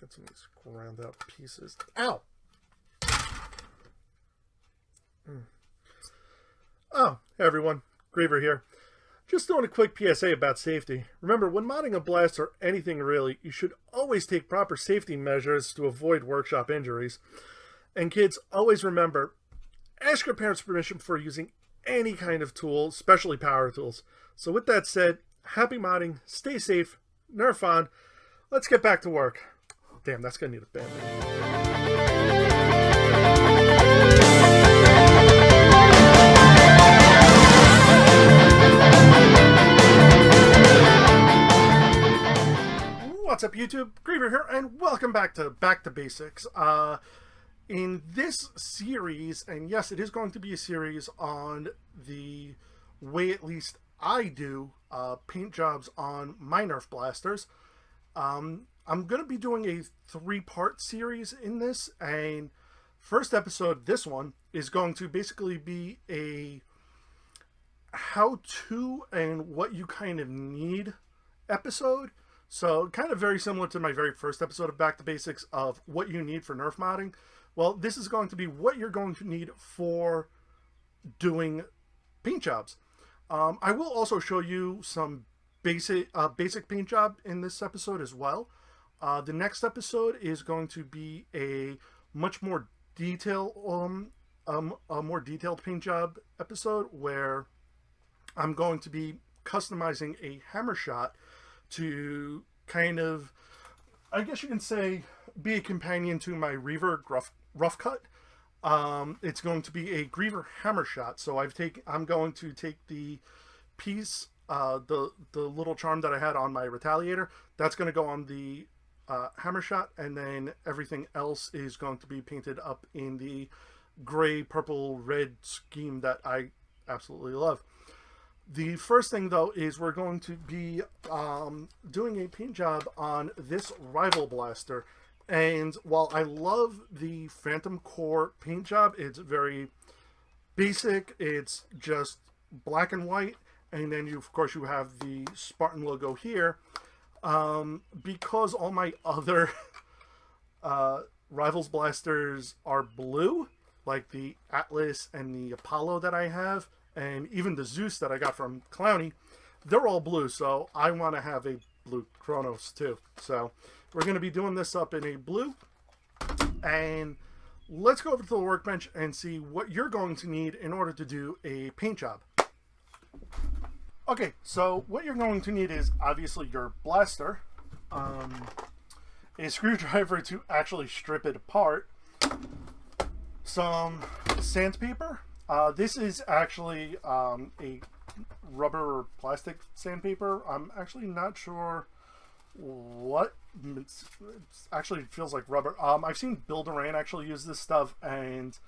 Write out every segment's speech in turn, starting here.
Get some of these ground out pieces. Ow! Oh, hey everyone. Griever here. Just doing a quick PSA about safety. Remember, when modding a blast or anything really, you should always take proper safety measures to avoid workshop injuries. And kids, always remember, ask your parents' permission before using any kind of tool, especially power tools. So with that said, happy modding, stay safe, Nerf on. Let's get back to work. Damn, that's gonna need a band-aid. What's up, YouTube? Griever here, and welcome back to Basics. In this series, and yes, it is going to be a series on the way at least I do paint jobs on my Nerf blasters. I'm going to be doing a 3-part series in this, and first episode, this one, is going to basically be a how-to and what you kind of need episode. So kind of very similar to my very first episode of Back to Basics of what you need for Nerf modding. Well, this is going to be what you're going to need for doing paint jobs. I will also show you some basic paint job in this episode as well. The next episode is going to be a much more detailed paint job episode where I'm going to be customizing a hammer shot to kind of, I guess you can say, be a companion to my Reaver rough cut. It's going to be a Griever hammer shot. So I'm going to take the piece, the little charm that I had on my Retaliator. That's going to go on the hammer shot, and then everything else is going to be painted up in the gray, purple, red scheme that I absolutely love. The first thing, though, is we're going to be doing a paint job on this rival blaster. And while I love the Phantom Core paint job, it's very basic. It's just black and white. And then, of course, you have the Spartan logo here. Because all my other Rivals blasters are blue, like the Atlas and the Apollo that I have, and even the Zeus that I got from Clowny, they're all blue, so I want to have a blue Kronos too. So we're going to be doing this up in a blue, and let's go over to the workbench and see what you're going to need in order to do a paint job. Okay, so what you're going to need is obviously your blaster, a screwdriver to actually strip it apart, some sandpaper. This is actually a rubber or plastic sandpaper. I'm actually not sure what. It actually feels like rubber. I've seen Bill Duran actually use this stuff, and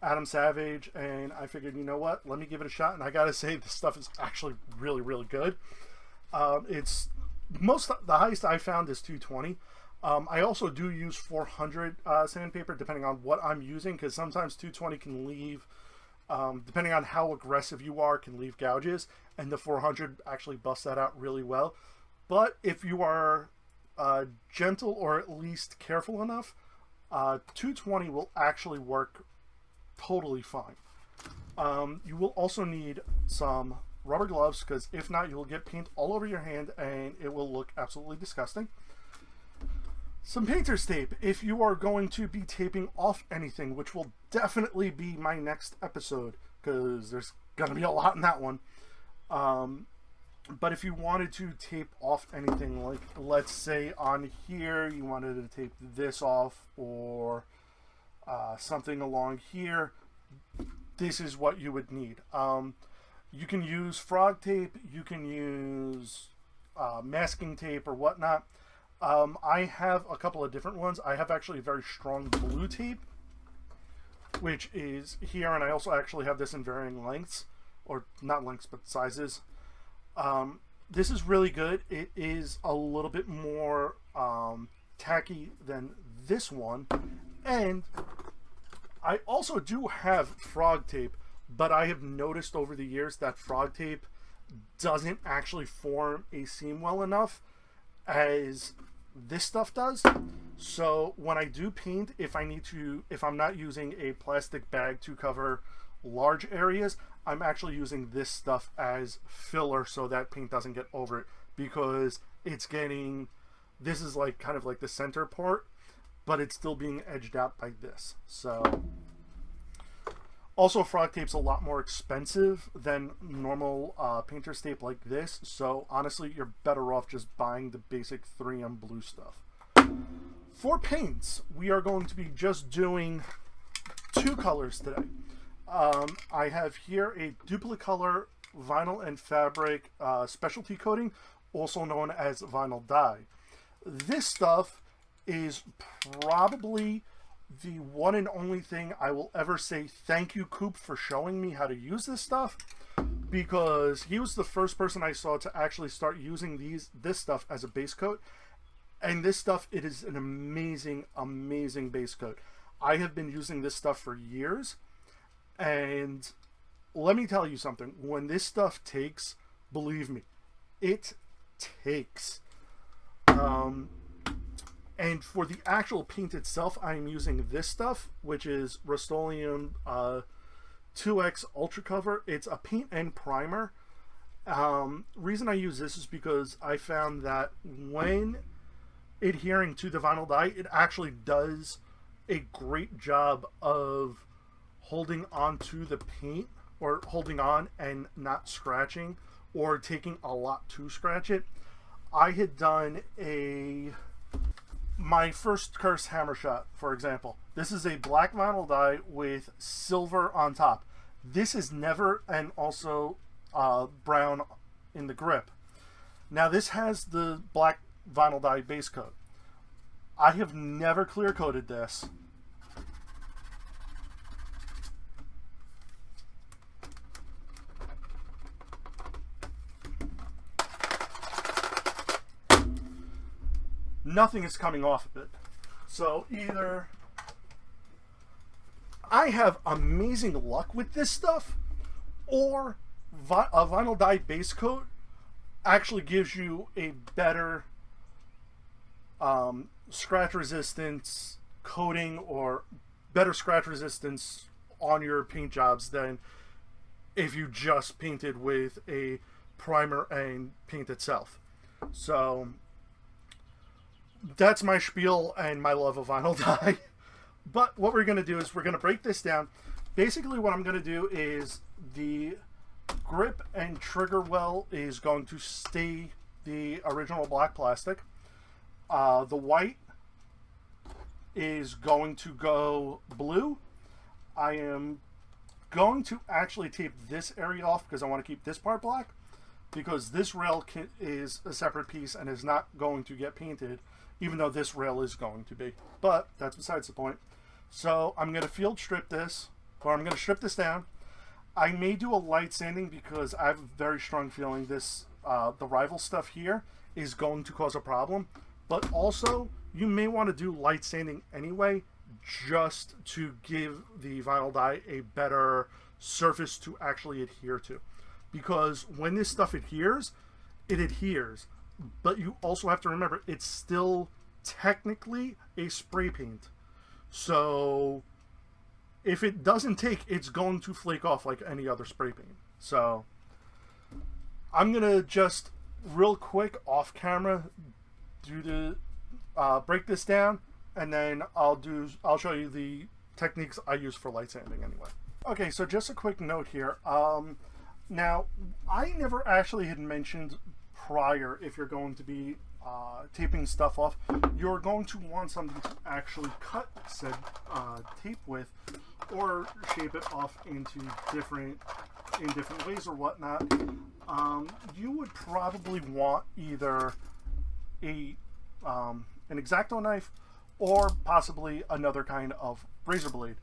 Adam Savage, and I figured, you know what, let me give it a shot. And I gotta say, this stuff is actually really, really good. The highest I found is 220. I also do use 400 sandpaper depending on what I'm using, because sometimes 220 can leave, depending on how aggressive you are, can leave gouges, and the 400 actually busts that out really well. But if you are gentle or at least careful enough, 220 will actually work totally fine. You will also need some rubber gloves, because if not, you'll get paint all over your hand and it will look absolutely disgusting. Some painter's tape if you are going to be taping off anything, which will definitely be my next episode, because there's going to be a lot in that one. But if you wanted to tape off anything, like let's say on here you wanted to tape this off, or something along here, this is what you would need. You can use frog tape, you can use masking tape or whatnot. I have a couple of different ones. I have actually a very strong blue tape, which is here, and I also actually have this in varying lengths, or not lengths, but sizes. This is really good. It is a little bit more tacky than this one, and I also do have frog tape, but I have noticed over the years that frog tape doesn't actually form a seam well enough as this stuff does. So when I do paint, if I'm not using a plastic bag to cover large areas, I'm actually using this stuff as filler so that paint doesn't get over it, because this is like kind of like the center part, but it's still being edged out by this. So also, frog tape's a lot more expensive than normal painter's tape like this, so honestly you're better off just buying the basic 3M blue stuff. For paints, we are going to be just doing 2 colors today. I have here a duplicolor vinyl and fabric specialty coating, also known as vinyl dye. This stuff is probably the one and only thing I will ever say thank you, Coop, for showing me how to use this stuff, because he was the first person I saw to actually start using this stuff as a base coat. And this stuff, it is an amazing, amazing base coat. I have been using this stuff for years, and let me tell you something. When this stuff takes, believe me, it takes. And for the actual paint itself, I am using this stuff, which is Rust-Oleum 2X Ultra Cover. It's a paint and primer. Reason I use this is because I found that when adhering to the vinyl dye, it actually does a great job of holding on to the paint, or holding on and not scratching, or taking a lot to scratch it. I had done my first Curse hammer shot, for example. This is a black vinyl dye with silver on top. This is never, and also brown in the grip. Now this has the black vinyl dye base coat. I have never clear coated this. Nothing is coming off of it. So either I have amazing luck with this stuff, or a vinyl dye base coat actually gives you a better scratch resistance coating, or better scratch resistance on your paint jobs than if you just painted with a primer and paint itself. So that's my spiel and my love of vinyl dye. But what we're going to do is we're going to break this down. Basically what I'm going to do is the grip and trigger well is going to stay the original black plastic. The white is going to go blue. I am going to actually tape this area off because I want to keep this part black, because this rail is a separate piece and is not going to get painted, even though this rail is going to be. But that's besides the point. So I'm going to field strip this, or I'm going to strip this down. I may do a light sanding because I have a very strong feeling this, the rival stuff here is going to cause a problem. But also, you may want to do light sanding anyway, just to give the vinyl dye a better surface to actually adhere to. Because when this stuff adheres, it adheres. But you also have to remember, it's still technically a spray paint. So if it doesn't take, it's going to flake off like any other spray paint. So I'm going to just real quick off camera break this down, and then I'll show you the techniques I use for light sanding anyway. Okay, so just a quick note here. Now, I never actually had mentioned prior, if you're going to be taping stuff off, you're going to want something to actually cut said tape with, or shape it off into different ways or whatnot. You would probably want either an X-Acto knife, or possibly another kind of razor blade.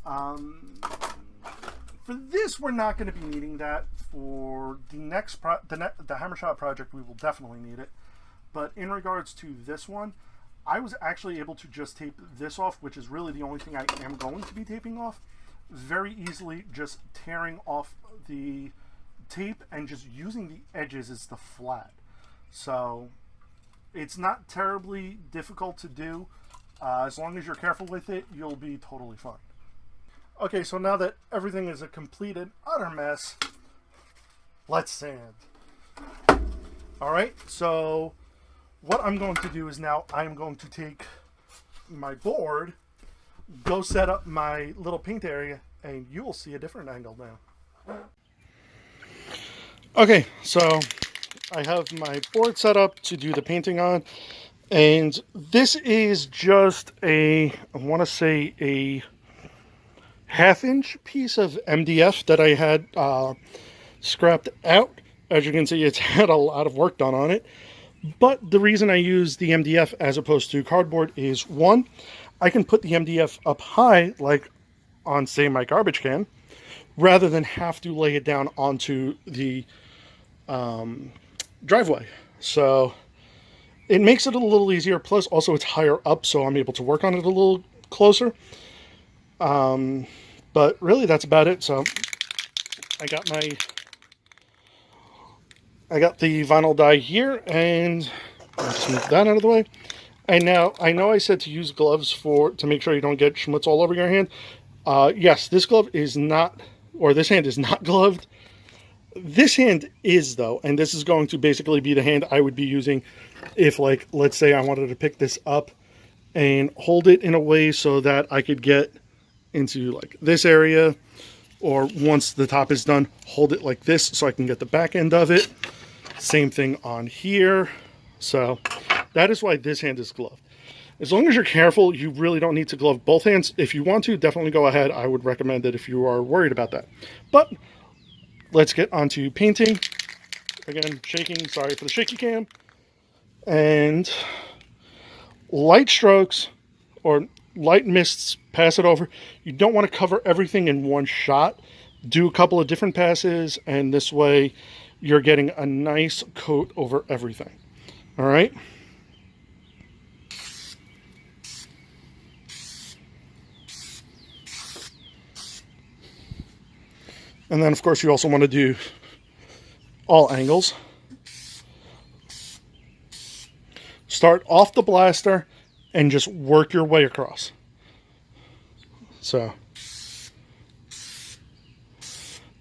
For this, we're not going to be needing that. For the next the hammer shot project, we will definitely need it. But in regards to this one, I was actually able to just tape this off, which is really the only thing I am going to be taping off, very easily, just tearing off the tape and just using the edges as the flat. So It's not terribly difficult to do. As long as you're careful with it, you'll be totally fine. Okay, so now that everything is a complete and utter mess, let's sand. Alright, so what I'm going to do is now I'm going to take my board, go set up my little paint area, and you will see a different angle now. Okay, so I have my board set up to do the painting on, and this is just I want to say a half-inch piece of MDF that I had scrapped out. As you can see, it's had a lot of work done on it. But the reason I use the MDF as opposed to cardboard is, one, I can put the MDF up high, like on, say, my garbage can, rather than have to lay it down onto the driveway. So it makes it a little easier. Plus, also, it's higher up, so I'm able to work on it a little closer. But really, that's about it. So I got the vinyl dye here, and I'll just move that out of the way. And now, I know I said to use gloves to make sure you don't get schmutz all over your hand. Yes, this glove is not, or this hand is not gloved. This hand is, though, and this is going to basically be the hand I would be using if, like, let's say I wanted to pick this up and hold it in a way so that I could get into, like, this area, or once the top is done, hold it like this so I can get the back end of it. Same thing on here. So that is why this hand is gloved. As long as you're careful, you really don't need to glove both hands. If you want to, definitely go ahead. I would recommend it if you are worried about that. But let's get on to painting. Again, shaking. Sorry for the shaky cam. And light strokes or light mists, pass it over. You don't want to cover everything in one shot. Do a couple of different passes, and this way you're getting a nice coat over everything. All right. And then, of course, you also want to do all angles. Start off the blaster and just work your way across. So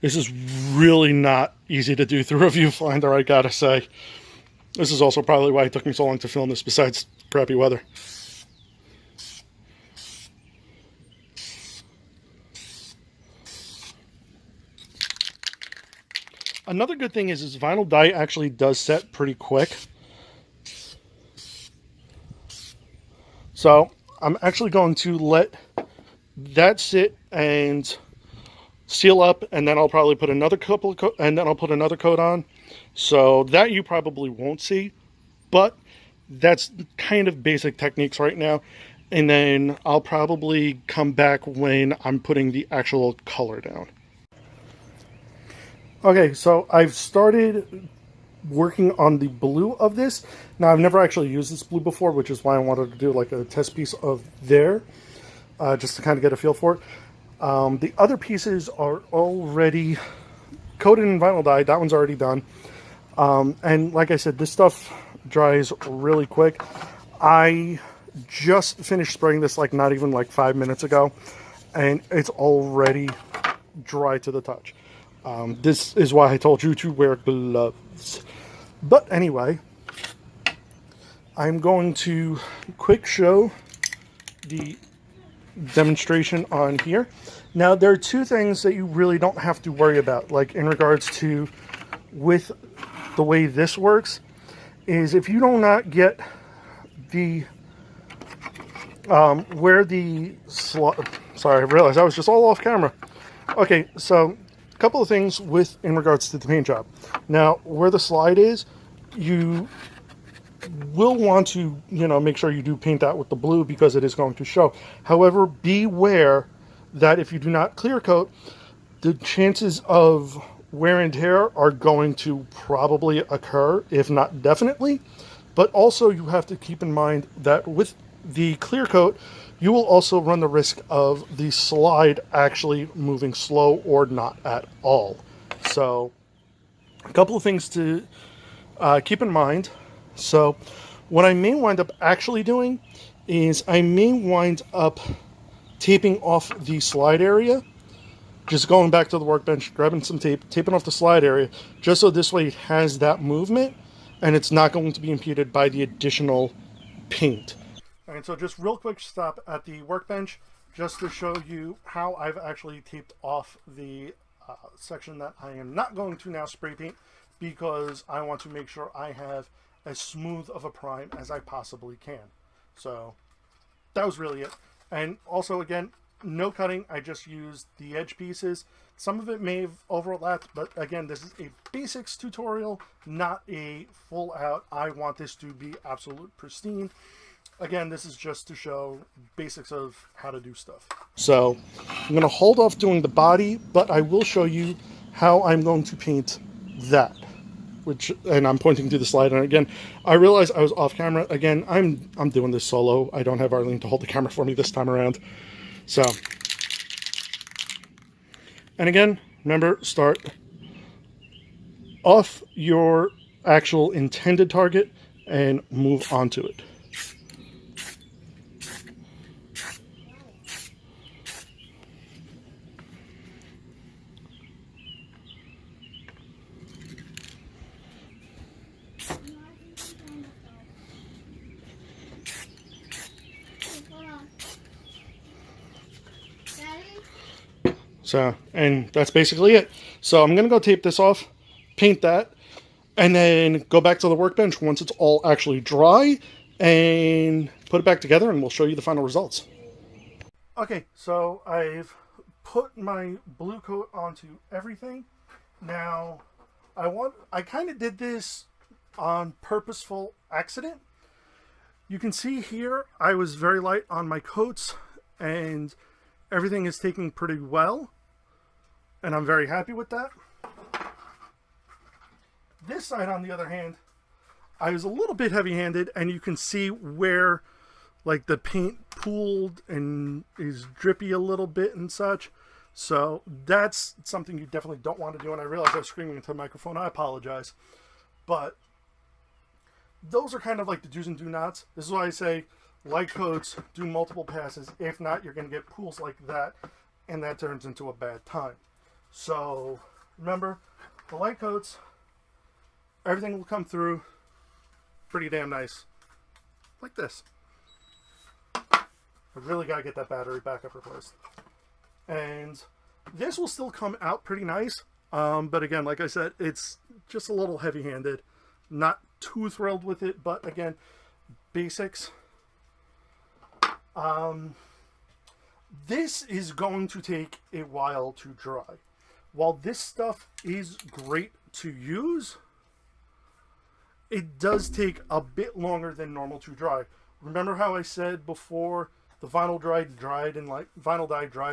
this is really not easy to do through a viewfinder, I gotta say. This is also probably why it took me so long to film this, besides crappy weather. Another good thing is vinyl dye actually does set pretty quick. So I'm actually going to let that sit and seal up, and then I'll probably put another couple of and then I'll put another coat on. So that you probably won't see, but that's kind of basic techniques right now. And then I'll probably come back when I'm putting the actual color down. Okay, so I've started working on the blue of this. Now, I've never actually used this blue before, which is why I wanted to do like a test piece of there, just to kind of get a feel for it. The other pieces are already coated in vinyl dye. That one's already done. And like I said, this stuff dries really quick. I just finished spraying this like not even like 5 minutes ago, and it's already dry to the touch. This is why I told you to wear gloves. But anyway, I'm going to quick show the demonstration on here. Now, there are two things that you really don't have to worry about, like in regards to with the way this works, is if you do not get the where the sorry, I realized I was just all off camera. Okay, so a couple of things in regards to the paint job. Now, where the slide is, you will want to, make sure you do paint that with the blue because it is going to show. However, beware that if you do not clear coat, the chances of wear and tear are going to probably occur, if not definitely. But also you have to keep in mind that with the clear coat, you will also run the risk of the slide actually moving slow or not at all. So a couple of things to keep in mind. So What I may wind up actually doing is I may wind up taping off the slide area, just going back to the workbench, grabbing some tape, taping off the slide area, just so this way it has that movement and it's not going to be impeded by the additional paint. All right, so just real quick stop at the workbench just to show you how I've actually taped off the section that I am not going to now spray paint, because I want to make sure I have as smooth of a prime as I possibly can. So that was really it. And also, again, no cutting. I just used the edge pieces. Some of it may have overlapped, but again, this is a basics tutorial, not a full out, I want this to be absolute pristine. Again, this is just to show basics of how to do stuff. So I'm going to hold off doing the body, but I will show you how I'm going to paint that. And I'm pointing to the slide. And again, I realized I was off camera. Again, I'm doing this solo. I don't have Arlene to hold the camera for me this time around. So, and again, remember, start off your actual intended target and move on to it. So, and that's basically it. So I'm going to go tape this off, paint that, and then go back to the workbench once it's all actually dry and put it back together, and we'll show you the final results. Okay, so I've put my blue coat onto everything. Now, I kind of did this on purposeful accident. You can see here I was very light on my coats, and everything is taking pretty well, and I'm very happy with that. This side, on the other hand, I was a little bit heavy-handed, and you can see where like the paint pooled and is drippy a little bit and such. So that's something you definitely don't want to do, and I realize I was screaming into the microphone. I apologize. But those are kind of like the do's and do nots. This is why I say light coats, do multiple passes. If not, you're going to get pools like that, and that turns into a bad time. So remember, the light coats, everything will come through pretty damn nice. Like this. I really got to get that battery backup replaced. And this will still come out pretty nice. But again, like I said, it's just a little heavy-handed. Not too thrilled with it, but again, basics. This is going to take a while to dry. While this stuff is great to use, it does take a bit longer than normal to dry. Remember how I said before the vinyl dye dried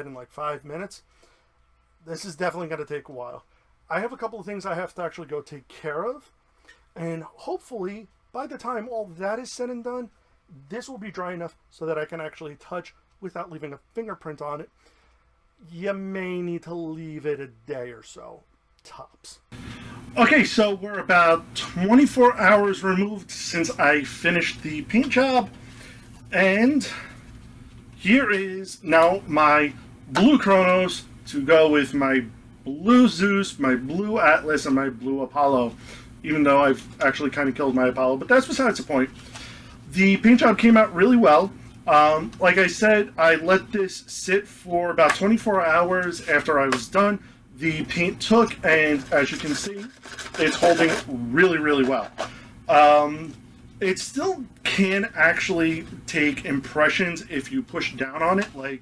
in like 5 minutes? This is definitely going to take a while. I have a couple of things I have to actually go take care of, and hopefully by the time all that is said and done, this will be dry enough so that I can actually touch without leaving a fingerprint on it. You may need to leave it a day or so, tops. Okay, so we're about 24 hours removed since I finished the paint job, and here is now my blue Chronos to go with my blue Zeus, my blue Atlas, and my blue Apollo, even though I've actually kind of killed my Apollo, but that's besides the point. The paint job came out really well. Like I said, I let this sit for about 24 hours after I was done. The paint took, and as you can see, it's holding really, really well. It still can actually take impressions if you push down on it. Like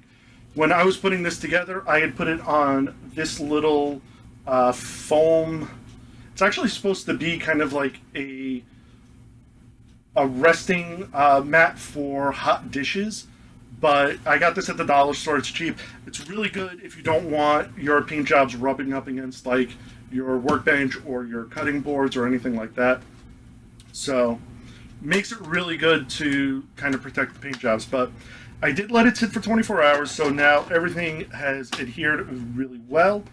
when I was putting this together, I had put it on this little foam. It's actually supposed to be kind of like a resting mat for hot dishes, but I got this at the dollar store. It's cheap. It's really good if you don't want your paint jobs rubbing up against like your workbench or your cutting boards or anything like that. So makes it really good to kind of protect the paint jobs. But I did let it sit for 24 hours, so now everything has adhered really well,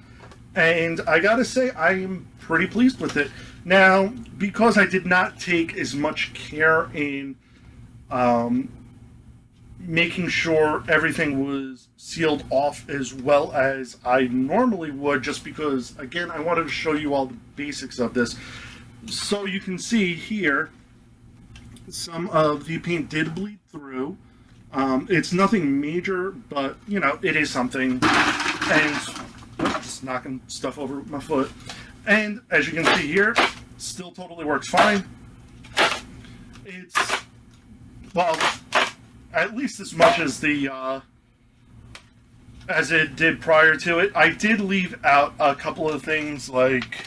and I gotta say I am pretty pleased with it. Now, because I did not take as much care in making sure everything was sealed off as well as I normally would, just because, again, I wanted to show you all the basics of this. So you can see here, some of the paint did bleed through. It's nothing major, but, you know, it is something. And just knocking stuff over with my foot. And as you can see here, still totally works fine. It's, well, at least as much as the as it did prior to it. I did leave out a couple of things, like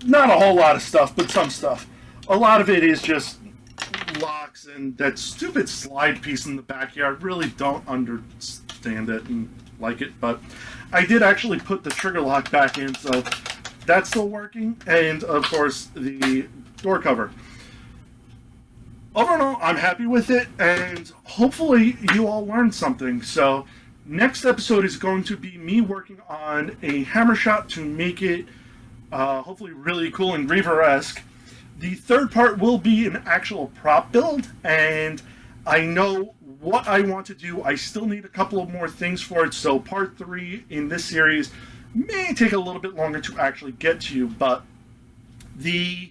not a whole lot of stuff, but some stuff. A lot of it is just locks and that stupid slide piece in the backyard. Really don't understand it and like it, but I did actually put the trigger lock back in, so that's still working. And of course the door cover. Overall, I'm happy with it, and hopefully you all learned something. So next episode is going to be me working on a hammer shot to make it hopefully really cool and Reaver-esque. The third part will be an actual prop build, and I know what I want to do. I still need a couple of more things for it, so part 3 in this series may take a little bit longer to actually get to you, but the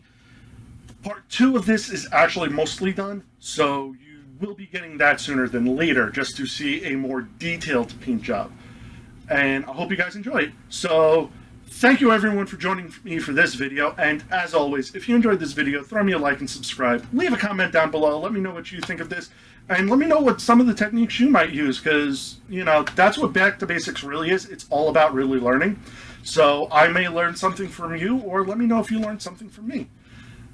part 2 of this is actually mostly done, so you will be getting that sooner than later, just to see a more detailed paint job. And I hope you guys enjoy it. So thank you everyone for joining me for this video, and as always, if you enjoyed this video, throw me a like and subscribe. Leave a comment down below, let me know what you think of this, and let me know what some of the techniques you might use, because, you know, that's what Back to Basics really is. It's all about really learning. So I may learn something from you, or let me know if you learned something from me.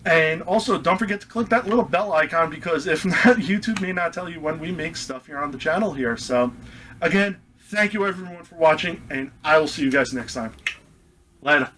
And also, don't forget to click that little bell icon, because if not, YouTube may not tell you when we make stuff here on the channel here. So, again, thank you everyone for watching, and I will see you guys next time. Later.